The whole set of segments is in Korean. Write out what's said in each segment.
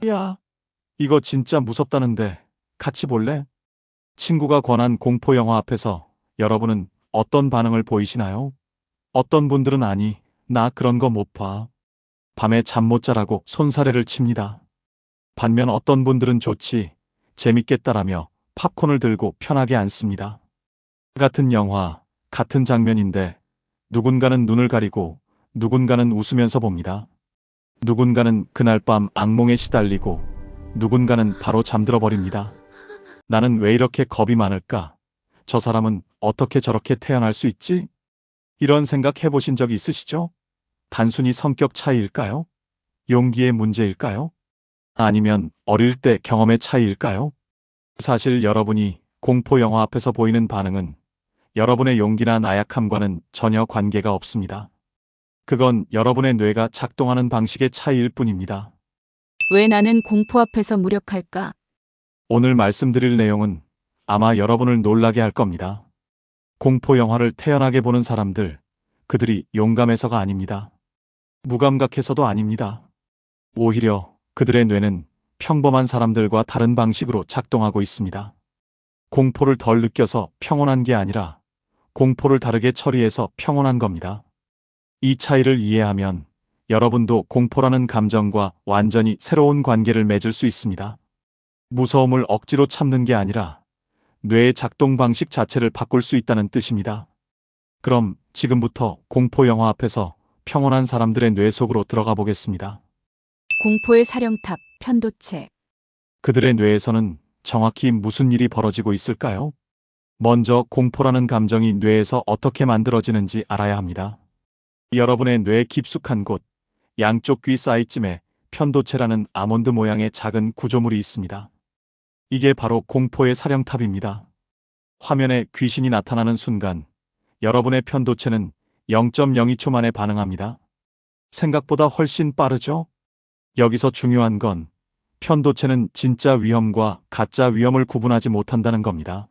야, 이거 진짜 무섭다는데 같이 볼래? 친구가 권한 공포 영화 앞에서 여러분은 어떤 반응을 보이시나요? 어떤 분들은 아니, 나 그런 거 못 봐. 밤에 잠 못 자라고 손사래를 칩니다. 반면 어떤 분들은 좋지, 재밌겠다라며 팝콘을 들고 편하게 앉습니다. 같은 영화, 같은 장면인데 누군가는 눈을 가리고 누군가는 웃으면서 봅니다. 누군가는 그날 밤 악몽에 시달리고 누군가는 바로 잠들어 버립니다. 나는 왜 이렇게 겁이 많을까? 저 사람은 어떻게 저렇게 태어날 수 있지? 이런 생각 해보신 적 있으시죠? 단순히 성격 차이일까요? 용기의 문제일까요? 아니면 어릴 때 경험의 차이일까요? 사실 여러분이 공포 영화 앞에서 보이는 반응은 여러분의 용기나 나약함과는 전혀 관계가 없습니다. 그건 여러분의 뇌가 작동하는 방식의 차이일 뿐입니다. 왜 나는 공포 앞에서 무력할까? 오늘 말씀드릴 내용은 아마 여러분을 놀라게 할 겁니다. 공포 영화를 태연하게 보는 사람들, 그들이 용감해서가 아닙니다. 무감각해서도 아닙니다. 오히려 그들의 뇌는 평범한 사람들과 다른 방식으로 작동하고 있습니다. 공포를 덜 느껴서 평온한 게 아니라 공포를 다르게 처리해서 평온한 겁니다. 이 차이를 이해하면 여러분도 공포라는 감정과 완전히 새로운 관계를 맺을 수 있습니다. 무서움을 억지로 참는 게 아니라 뇌의 작동 방식 자체를 바꿀 수 있다는 뜻입니다. 그럼 지금부터 공포 영화 앞에서 평온한 사람들의 뇌 속으로 들어가 보겠습니다. 공포의 사령탑, 편도체. 그들의 뇌에서는 정확히 무슨 일이 벌어지고 있을까요? 먼저 공포라는 감정이 뇌에서 어떻게 만들어지는지 알아야 합니다. 여러분의 뇌 깊숙한 곳, 양쪽 귀 사이쯤에 편도체라는 아몬드 모양의 작은 구조물이 있습니다. 이게 바로 공포의 사령탑입니다. 화면에 귀신이 나타나는 순간 여러분의 편도체는 0.02초 만에 반응합니다. 생각보다 훨씬 빠르죠? 여기서 중요한 건 편도체는 진짜 위험과 가짜 위험을 구분하지 못한다는 겁니다.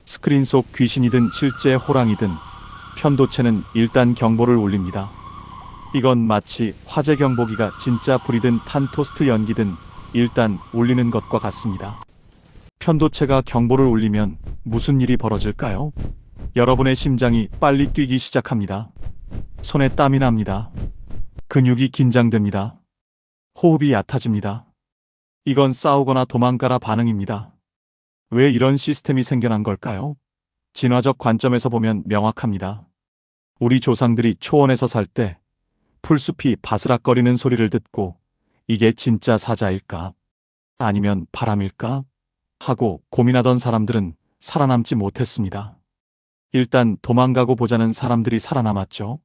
스크린 속 귀신이든 실제 호랑이든 편도체는 일단 경보를 울립니다. 이건 마치 화재 경보기가 진짜 불이든 탄 토스트 연기든 일단 울리는 것과 같습니다. 편도체가 경보를 울리면 무슨 일이 벌어질까요? 여러분의 심장이 빨리 뛰기 시작합니다. 손에 땀이 납니다. 근육이 긴장됩니다. 호흡이 얕아집니다. 이건 싸우거나 도망가라 반응입니다. 왜 이런 시스템이 생겨난 걸까요? 진화적 관점에서 보면 명확합니다. 우리 조상들이 초원에서 살 때 풀숲이 바스락거리는 소리를 듣고 이게 진짜 사자일까? 아니면 바람일까? 하고 고민하던 사람들은 살아남지 못했습니다. 일단 도망가고 보자는 사람들이 살아남았죠.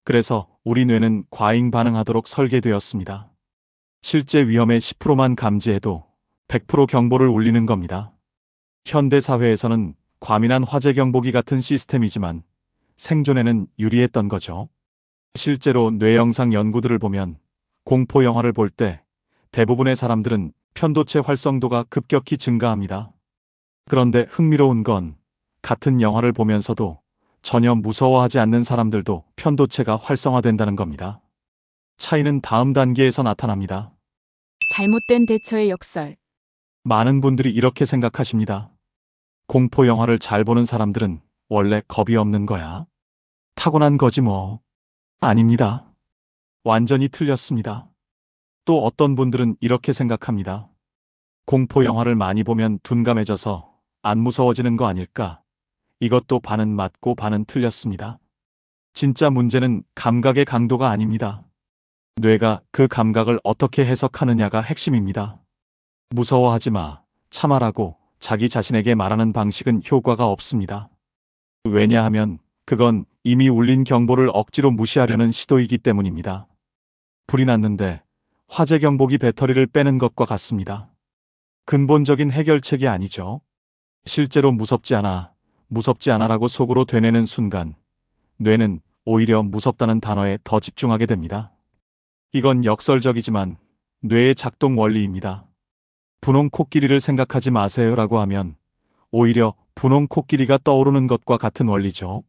그래서 우리 뇌는 과잉 반응하도록 설계되었습니다. 실제 위험의 10%만 감지해도 100% 경보를 울리는 겁니다. 현대 사회에서는 과민한 화재 경보기 같은 시스템이지만 생존에는 유리했던 거죠. 실제로 뇌 영상 연구들을 보면 공포 영화를 볼 때 대부분의 사람들은 편도체 활성도가 급격히 증가합니다. 그런데 흥미로운 건 같은 영화를 보면서도 전혀 무서워하지 않는 사람들도 편도체가 활성화된다는 겁니다. 차이는 다음 단계에서 나타납니다. 잘못된 대처의 역설. 많은 분들이 이렇게 생각하십니다. 공포 영화를 잘 보는 사람들은 원래 겁이 없는 거야. 타고난 거지 뭐. 아닙니다. 완전히 틀렸습니다. 또 어떤 분들은 이렇게 생각합니다. 공포 영화를 많이 보면 둔감해져서 안 무서워지는 거 아닐까? 이것도 반은 맞고 반은 틀렸습니다. 진짜 문제는 감각의 강도가 아닙니다. 뇌가 그 감각을 어떻게 해석하느냐가 핵심입니다. 무서워하지 마, 참아라고 자기 자신에게 말하는 방식은 효과가 없습니다. 왜냐하면 그건 이미 울린 경보를 억지로 무시하려는 시도이기 때문입니다. 불이 났는데 화재 경보기 배터리를 빼는 것과 같습니다. 근본적인 해결책이 아니죠. 실제로 무섭지 않아라고 속으로 되뇌는 순간 뇌는 오히려 무섭다는 단어에 더 집중하게 됩니다. 이건 역설적이지만 뇌의 작동 원리입니다. 분홍 코끼리를 생각하지 마세요라고 하면 오히려 분홍 코끼리가 떠오르는 것과 같은 원리죠.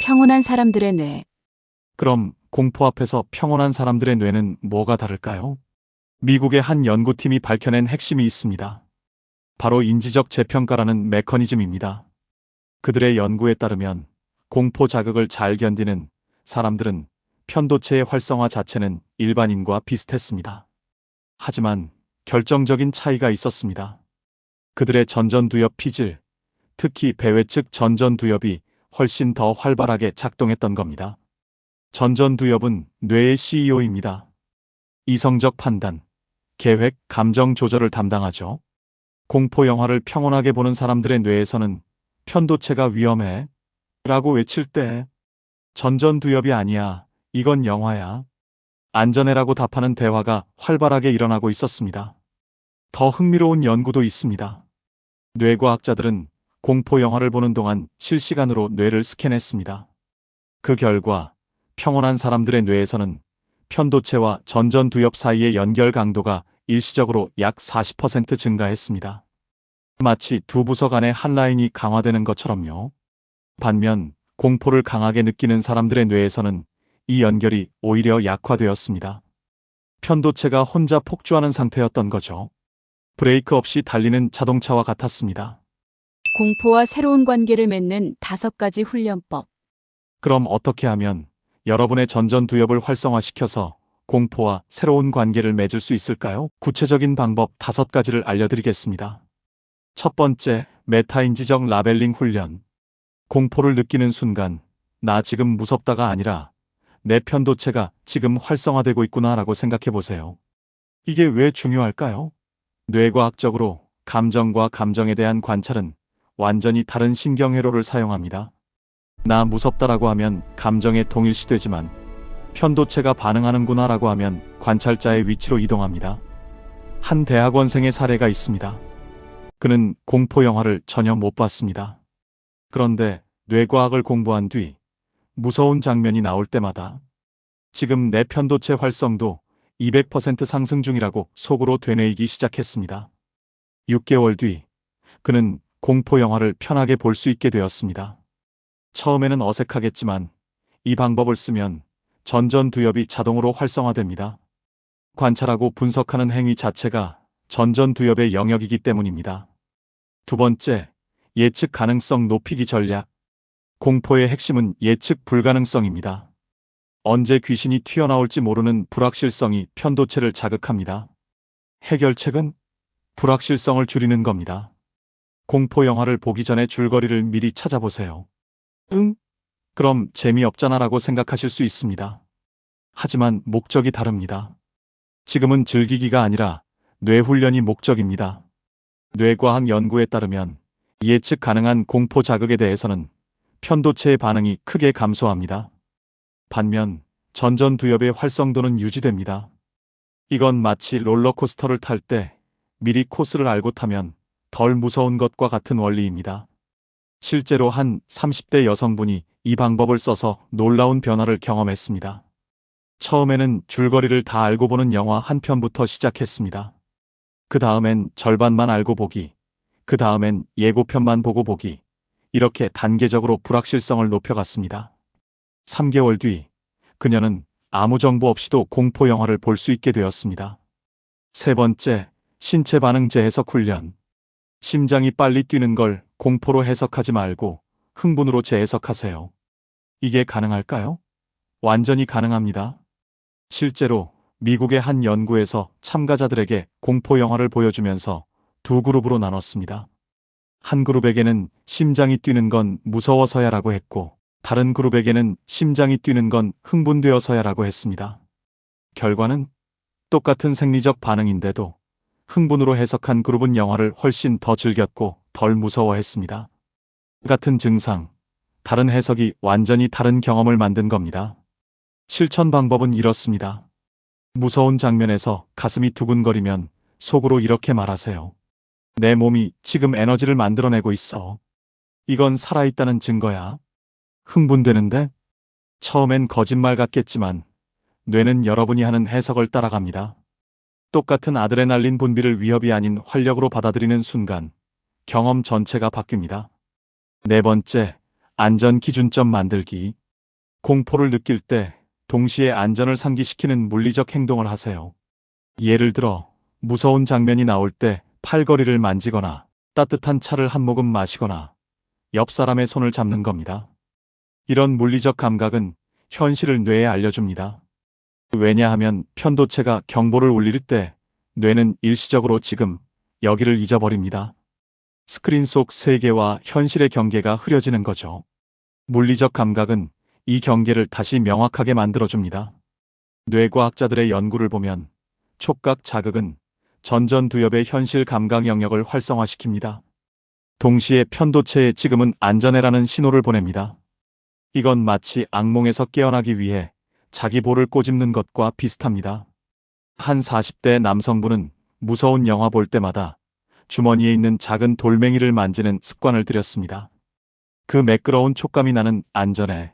평온한 사람들의 뇌. 그럼 공포 앞에서 평온한 사람들의 뇌는 뭐가 다를까요? 미국의 한 연구팀이 밝혀낸 핵심이 있습니다. 바로 인지적 재평가라는 메커니즘입니다. 그들의 연구에 따르면 공포 자극을 잘 견디는 사람들은 편도체의 활성화 자체는 일반인과 비슷했습니다. 하지만 결정적인 차이가 있었습니다. 그들의 전전두엽 피질, 특히 배외측 전전두엽이 훨씬 더 활발하게 작동했던 겁니다. 전전두엽은 뇌의 CEO입니다. 이성적 판단, 계획, 감정 조절을 담당하죠. 공포 영화를 평온하게 보는 사람들의 뇌에서는 편도체가 위험해 라고 외칠 때 전전두엽이 아니야, 이건 영화야, 안전해라고 답하는 대화가 활발하게 일어나고 있었습니다. 더 흥미로운 연구도 있습니다. 뇌과학자들은 공포 영화를 보는 동안 실시간으로 뇌를 스캔했습니다. 그 결과 평온한 사람들의 뇌에서는 편도체와 전전두엽 사이의 연결 강도가 일시적으로 약 40% 증가했습니다. 마치 두 부서 간의 한 라인이 강화되는 것처럼요. 반면 공포를 강하게 느끼는 사람들의 뇌에서는 이 연결이 오히려 약화되었습니다. 편도체가 혼자 폭주하는 상태였던 거죠. 브레이크 없이 달리는 자동차와 같았습니다. 공포와 새로운 관계를 맺는 5가지 훈련법. 그럼 어떻게 하면 여러분의 전전두엽을 활성화시켜서 공포와 새로운 관계를 맺을 수 있을까요? 구체적인 방법 5가지를 알려드리겠습니다. 첫 번째, 메타인지적 라벨링 훈련. 공포를 느끼는 순간, 나 지금 무섭다가 아니라 내 편도체가 지금 활성화되고 있구나라고 생각해 보세요. 이게 왜 중요할까요? 뇌과학적으로 감정과 감정에 대한 관찰은 완전히 다른 신경회로를 사용합니다. 나 무섭다라고 하면 감정에 동일시되지만 편도체가 반응하는구나라고 하면 관찰자의 위치로 이동합니다. 한 대학원생의 사례가 있습니다. 그는 공포 영화를 전혀 못 봤습니다. 그런데 뇌과학을 공부한 뒤 무서운 장면이 나올 때마다 지금 내 편도체 활성도 200% 상승 중이라고 속으로 되뇌이기 시작했습니다. 6개월 뒤 그는 공포 영화를 편하게 볼 수 있게 되었습니다. 처음에는 어색하겠지만 이 방법을 쓰면 전전두엽이 자동으로 활성화됩니다. 관찰하고 분석하는 행위 자체가 전전두엽의 영역이기 때문입니다. 두 번째, 예측 가능성 높이기 전략. 공포의 핵심은 예측 불가능성입니다. 언제 귀신이 튀어나올지 모르는 불확실성이 편도체를 자극합니다. 해결책은 불확실성을 줄이는 겁니다. 공포 영화를 보기 전에 줄거리를 미리 찾아보세요. 그럼 재미없잖아라고 생각하실 수 있습니다. 하지만 목적이 다릅니다. 지금은 즐기기가 아니라 뇌훈련이 목적입니다. 뇌과학 연구에 따르면 예측 가능한 공포 자극에 대해서는 편도체의 반응이 크게 감소합니다. 반면 전전두엽의 활성도는 유지됩니다. 이건 마치 롤러코스터를 탈 때 미리 코스를 알고 타면 덜 무서운 것과 같은 원리입니다. 실제로 한 30대 여성분이 이 방법을 써서 놀라운 변화를 경험했습니다. 처음에는 줄거리를 다 알고 보는 영화 한 편부터 시작했습니다. 그 다음엔 절반만 알고 보기, 그 다음엔 예고편만 보고 보기, 이렇게 단계적으로 불확실성을 높여갔습니다. 3개월 뒤 그녀는 아무 정보 없이도 공포 영화를 볼 수 있게 되었습니다. 세 번째, 신체 반응 재해석 훈련. 심장이 빨리 뛰는 걸 공포로 해석하지 말고 흥분으로 재해석하세요. 이게 가능할까요? 완전히 가능합니다. 실제로 미국의 한 연구에서 참가자들에게 공포 영화를 보여주면서 두 그룹으로 나눴습니다. 한 그룹에게는 심장이 뛰는 건 무서워서야라고 했고, 다른 그룹에게는 심장이 뛰는 건 흥분되어서야라고 했습니다. 결과는 똑같은 생리적 반응인데도 흥분으로 해석한 그룹은 영화를 훨씬 더 즐겼고 덜 무서워했습니다. 같은 증상, 다른 해석이 완전히 다른 경험을 만든 겁니다. 실천 방법은 이렇습니다. 무서운 장면에서 가슴이 두근거리면 속으로 이렇게 말하세요. 내 몸이 지금 에너지를 만들어내고 있어. 이건 살아있다는 증거야. 흥분되는데? 처음엔 거짓말 같겠지만 뇌는 여러분이 하는 해석을 따라갑니다. 똑같은 아드레날린 분비를 위협이 아닌 활력으로 받아들이는 순간 경험 전체가 바뀝니다. 네 번째, 안전 기준점 만들기. 공포를 느낄 때 동시에 안전을 상기시키는 물리적 행동을 하세요. 예를 들어 무서운 장면이 나올 때 팔걸이를 만지거나 따뜻한 차를 한 모금 마시거나 옆 사람의 손을 잡는 겁니다. 이런 물리적 감각은 현실을 뇌에 알려줍니다. 왜냐하면 편도체가 경보를 울릴 때 뇌는 일시적으로 지금, 여기를 잊어버립니다. 스크린 속 세계와 현실의 경계가 흐려지는 거죠. 물리적 감각은 이 경계를 다시 명확하게 만들어줍니다. 뇌과학자들의 연구를 보면 촉각 자극은 전전두엽의 현실 감각 영역을 활성화시킵니다. 동시에 편도체에 지금은 안전해라는 신호를 보냅니다. 이건 마치 악몽에서 깨어나기 위해 자기 볼을 꼬집는 것과 비슷합니다. 한 40대 남성분은 무서운 영화 볼 때마다 주머니에 있는 작은 돌멩이를 만지는 습관을 들였습니다. 그 매끄러운 촉감이 나는 안전해.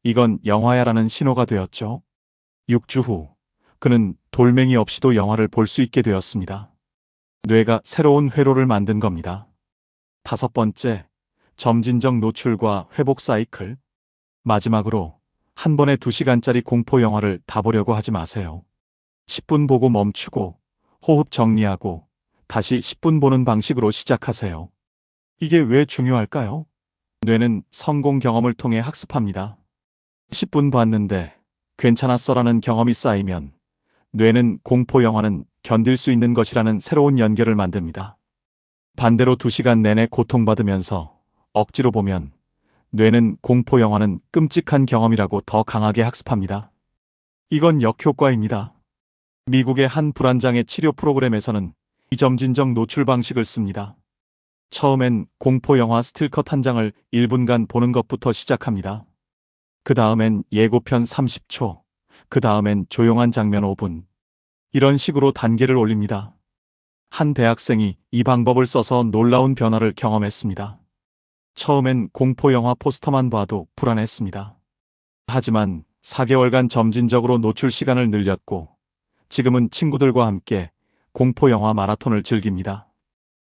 이건 영화야라는 신호가 되었죠. 6주 후, 그는 돌멩이 없이도 영화를 볼 수 있게 되었습니다. 뇌가 새로운 회로를 만든 겁니다. 5번째, 점진적 노출과 회복 사이클. 마지막으로 한 번에 2시간짜리 공포 영화를 다 보려고 하지 마세요. 10분 보고 멈추고 호흡 정리하고 다시 10분 보는 방식으로 시작하세요. 이게 왜 중요할까요? 뇌는 성공 경험을 통해 학습합니다. 10분 봤는데 괜찮았어라는 경험이 쌓이면 뇌는 공포 영화는 견딜 수 있는 것이라는 새로운 연결을 만듭니다. 반대로 2시간 내내 고통받으면서 억지로 보면 뇌는 공포 영화는 끔찍한 경험이라고 더 강하게 학습합니다. 이건 역효과입니다. 미국의 한 불안장애 치료 프로그램에서는 이 점진적 노출 방식을 씁니다. 처음엔 공포 영화 스틸컷 한 장을 1분간 보는 것부터 시작합니다. 그 다음엔 예고편 30초, 그 다음엔 조용한 장면 5분. 이런 식으로 단계를 올립니다. 한 대학생이 이 방법을 써서 놀라운 변화를 경험했습니다. 처음엔 공포 영화 포스터만 봐도 불안했습니다. 하지만 4개월간 점진적으로 노출 시간을 늘렸고 지금은 친구들과 함께 공포 영화 마라톤을 즐깁니다.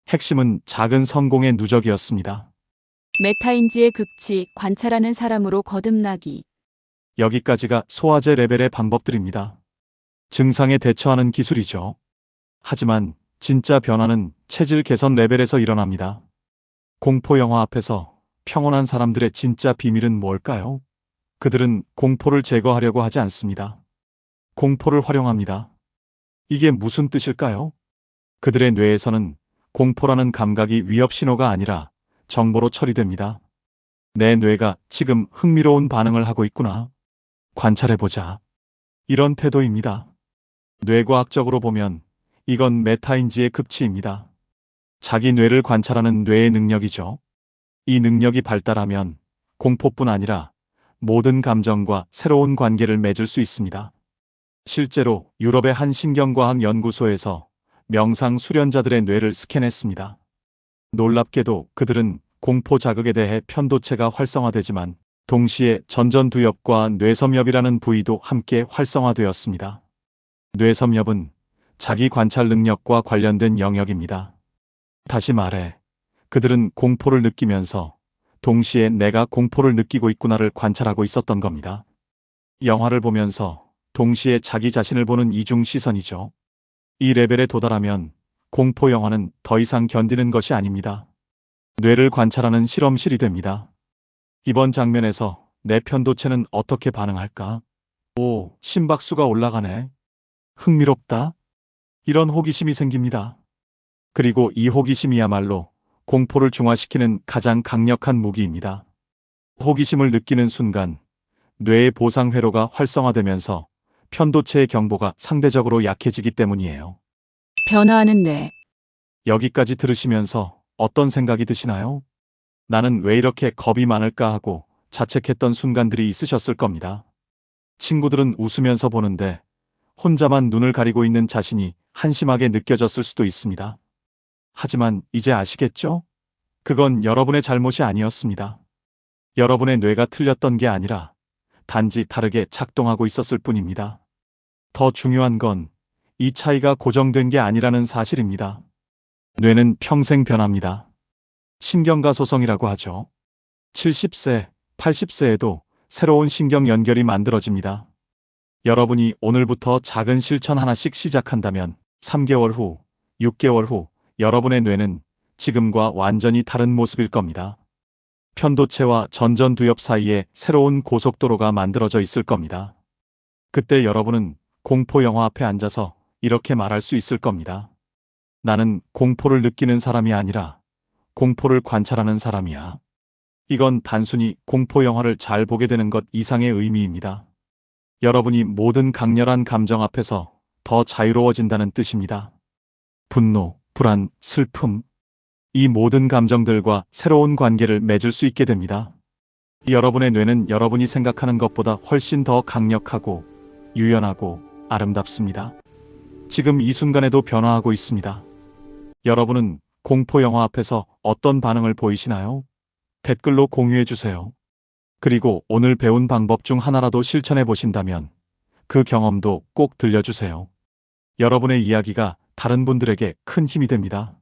핵심은 작은 성공의 누적이었습니다. 메타인지의 극치, 관찰하는 사람으로 거듭나기. 여기까지가 소화제 레벨의 방법들입니다. 증상에 대처하는 기술이죠. 하지만 진짜 변화는 체질 개선 레벨에서 일어납니다. 공포 영화 앞에서 평온한 사람들의 진짜 비밀은 뭘까요? 그들은 공포를 제거하려고 하지 않습니다. 공포를 활용합니다. 이게 무슨 뜻일까요? 그들의 뇌에서는 공포라는 감각이 위협 신호가 아니라 정보로 처리됩니다. 내 뇌가 지금 흥미로운 반응을 하고 있구나. 관찰해보자. 이런 태도입니다. 뇌과학적으로 보면 이건 메타인지의 극치입니다. 자기 뇌를 관찰하는 뇌의 능력이죠. 이 능력이 발달하면 공포뿐 아니라 모든 감정과 새로운 관계를 맺을 수 있습니다. 실제로 유럽의 한 신경과학 연구소에서 명상 수련자들의 뇌를 스캔했습니다. 놀랍게도 그들은 공포 자극에 대해 편도체가 활성화되지만 동시에 전전두엽과 뇌섬엽이라는 부위도 함께 활성화되었습니다. 뇌섬엽은 자기 관찰 능력과 관련된 영역입니다. 다시 말해, 그들은 공포를 느끼면서 동시에 내가 공포를 느끼고 있구나를 관찰하고 있었던 겁니다. 영화를 보면서 동시에 자기 자신을 보는 이중 시선이죠. 이 레벨에 도달하면 공포 영화는 더 이상 견디는 것이 아닙니다. 뇌를 관찰하는 실험실이 됩니다. 이번 장면에서 내 편도체는 어떻게 반응할까? 오, 심박수가 올라가네. 흥미롭다. 이런 호기심이 생깁니다. 그리고 이 호기심이야말로 공포를 중화시키는 가장 강력한 무기입니다. 호기심을 느끼는 순간 뇌의 보상 회로가 활성화되면서 편도체의 경보가 상대적으로 약해지기 때문이에요. 변화하는 뇌. 여기까지 들으시면서 어떤 생각이 드시나요? 나는 왜 이렇게 겁이 많을까 하고 자책했던 순간들이 있으셨을 겁니다. 친구들은 웃으면서 보는데 혼자만 눈을 가리고 있는 자신이 한심하게 느껴졌을 수도 있습니다. 하지만 이제 아시겠죠? 그건 여러분의 잘못이 아니었습니다. 여러분의 뇌가 틀렸던 게 아니라 단지 다르게 작동하고 있었을 뿐입니다. 더 중요한 건 이 차이가 고정된 게 아니라는 사실입니다. 뇌는 평생 변합니다. 신경가 소성이라고 하죠. 70세, 80세에도 새로운 신경 연결이 만들어집니다. 여러분이 오늘부터 작은 실천 하나씩 시작한다면 3개월 후, 6개월 후 여러분의 뇌는 지금과 완전히 다른 모습일 겁니다. 편도체와 전전두엽 사이에 새로운 고속도로가 만들어져 있을 겁니다. 그때 여러분은 공포 영화 앞에 앉아서 이렇게 말할 수 있을 겁니다. 나는 공포를 느끼는 사람이 아니라 공포를 관찰하는 사람이야. 이건 단순히 공포 영화를 잘 보게 되는 것 이상의 의미입니다. 여러분이 모든 강렬한 감정 앞에서 더 자유로워진다는 뜻입니다. 분노, 불안, 슬픔, 이 모든 감정들과 새로운 관계를 맺을 수 있게 됩니다. 여러분의 뇌는 여러분이 생각하는 것보다 훨씬 더 강력하고 유연하고 아름답습니다. 지금 이 순간에도 변화하고 있습니다. 여러분은 공포 영화 앞에서 어떤 반응을 보이시나요? 댓글로 공유해 주세요. 그리고 오늘 배운 방법 중 하나라도 실천해 보신다면 그 경험도 꼭 들려주세요. 여러분의 이야기가 다른 분들에게 큰 힘이 됩니다.